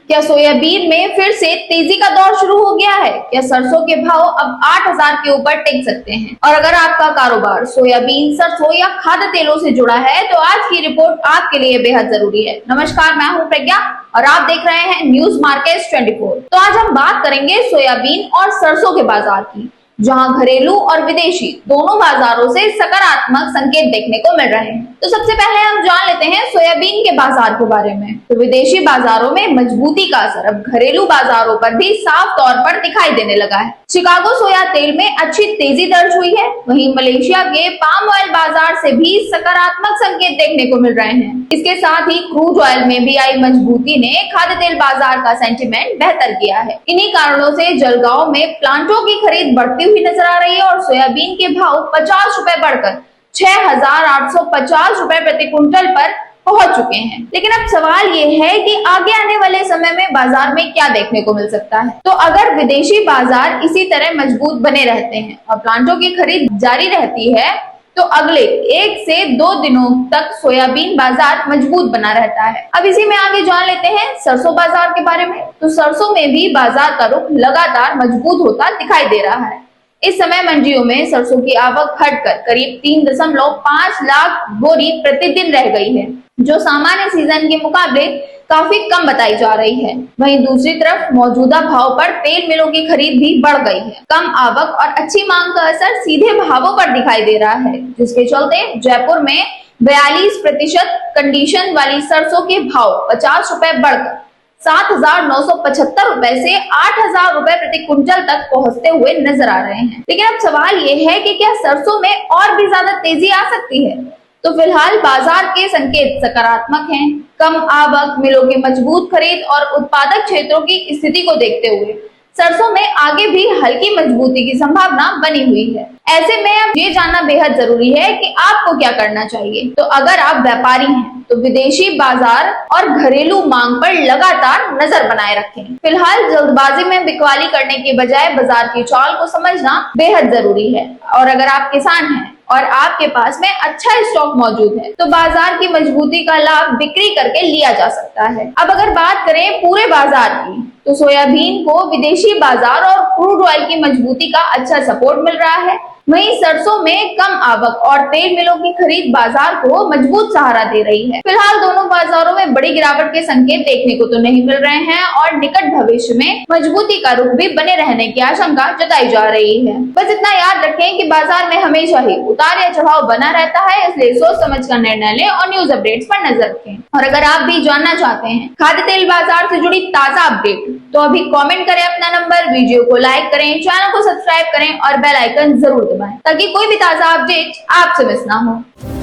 क्या सोयाबीन में फिर से तेजी का दौर शुरू हो गया है? क्या सरसों के भाव अब 8,000 के ऊपर टिक सकते हैं? और अगर आपका कारोबार सोयाबीन, सरसों या खाद्य तेलों से जुड़ा है तो आज की रिपोर्ट आपके लिए बेहद जरूरी है। नमस्कार, मैं हूं प्रज्ञा और आप देख रहे हैं न्यूज मार्केट्स 24। तो आज हम बात करेंगे सोयाबीन और सरसों के बाजार की, जहां घरेलू और विदेशी दोनों बाजारों से सकारात्मक संकेत देखने को मिल रहे हैं। तो सबसे पहले हम जान लेते हैं सोयाबीन के बाजार के बारे में। तो विदेशी बाजारों में मजबूती का असर अब घरेलू बाजारों पर भी साफ तौर पर दिखाई देने लगा है। शिकागो सोया तेल में अच्छी तेजी दर्ज हुई है, वहीं मलेशिया के पाम ऑयल बाजार से भी सकारात्मक संकेत देखने को मिल रहे हैं। इसके साथ ही क्रूड ऑयल में भी आई मजबूती ने खाद्य तेल बाजार का सेंटीमेंट बेहतर किया है। इन्हीं कारणों से जलगांव में प्लांटों की खरीद बढ़ती हुई नजर आ रही है और सोयाबीन के भाव 50 रुपए बढ़कर 6,850 रुपए प्रति क्विंटल पर पहुंच चुके हैं। लेकिन अब सवाल ये है कि आगे आने वाले समय में बाजार में क्या देखने को मिल सकता है। तो अगर विदेशी बाजार इसी तरह मजबूत बने रहते हैं और प्लांटों की खरीद जारी रहती है तो अगले 1 से 2 दिनों तक सोयाबीन बाजार मजबूत बना रहता है। अब इसी में आगे जान लेते हैं सरसों बाजार के बारे में। तो सरसों में भी बाजार का रुख लगातार मजबूत होता दिखाई दे रहा है। इस समय मंडियों में सरसों की आवक घटकर करीब 3.5 लाख बोरी प्रतिदिन रह गई है, जो सामान्य सीजन के मुकाबले काफी कम बताई जा रही है। वहीं दूसरी तरफ मौजूदा भाव पर तेल मिलों की खरीद भी बढ़ गई है। कम आवक और अच्छी मांग का असर सीधे भावों पर दिखाई दे रहा है, जिसके चलते जयपुर में 42% कंडीशन वाली सरसों के भाव 50 रुपए बढ़कर 7,975 रुपए से 8,000 रुपए प्रति क्विंटल तक पहुंचते हुए नजर आ रहे हैं। लेकिन अब सवाल ये है कि क्या सरसों में और भी ज्यादा तेजी आ सकती है? तो फिलहाल बाजार के संकेत सकारात्मक हैं। कम आवक, मिलों की मजबूत खरीद और उत्पादक क्षेत्रों की स्थिति को देखते हुए सरसों में आगे भी हल्की मजबूती की संभावना बनी हुई है। ऐसे में अब ये जानना बेहद जरूरी है कि आपको क्या करना चाहिए। तो अगर आप व्यापारी हैं तो विदेशी बाजार और घरेलू मांग पर लगातार नजर बनाए रखें। फिलहाल जल्दबाजी में बिकवाली करने के बजाय बाजार की चाल को समझना बेहद जरूरी है। और अगर आप किसान हैं और आपके पास में अच्छा स्टॉक मौजूद है तो बाजार की मजबूती का लाभ बिक्री करके लिया जा सकता है। अब अगर बात करें पूरे बाजार की तो सोयाबीन को विदेशी बाजार और क्रूड ऑयल की मजबूती का अच्छा सपोर्ट मिल रहा है। वहीं सरसों में कम आवक और तेल मिलों की खरीद बाजार को मजबूत सहारा दे रही है। फिलहाल दोनों बाजारों में बड़ी गिरावट के संकेत देखने को तो नहीं मिल रहे हैं और निकट भविष्य में मजबूती का रुख भी बने रहने की आशंका जताई जा रही है। बस इतना याद रखें कि बाजार में हमेशा ही उतार या चढ़ाव बना रहता है, इसलिए सोच समझ कर निर्णय लें और न्यूज अपडेट्स पर नजर रखें। और अगर आप भी जानना चाहते हैं खाद्य तेल बाजार से जुड़ी ताजा अपडेट तो अभी कमेंट करें अपना नंबर, वीडियो को लाइक करें, चैनल को सब्सक्राइब करें और बेल आइकन जरूर दबाएं ताकि कोई भी ताजा अपडेट आपसे मिस ना हो।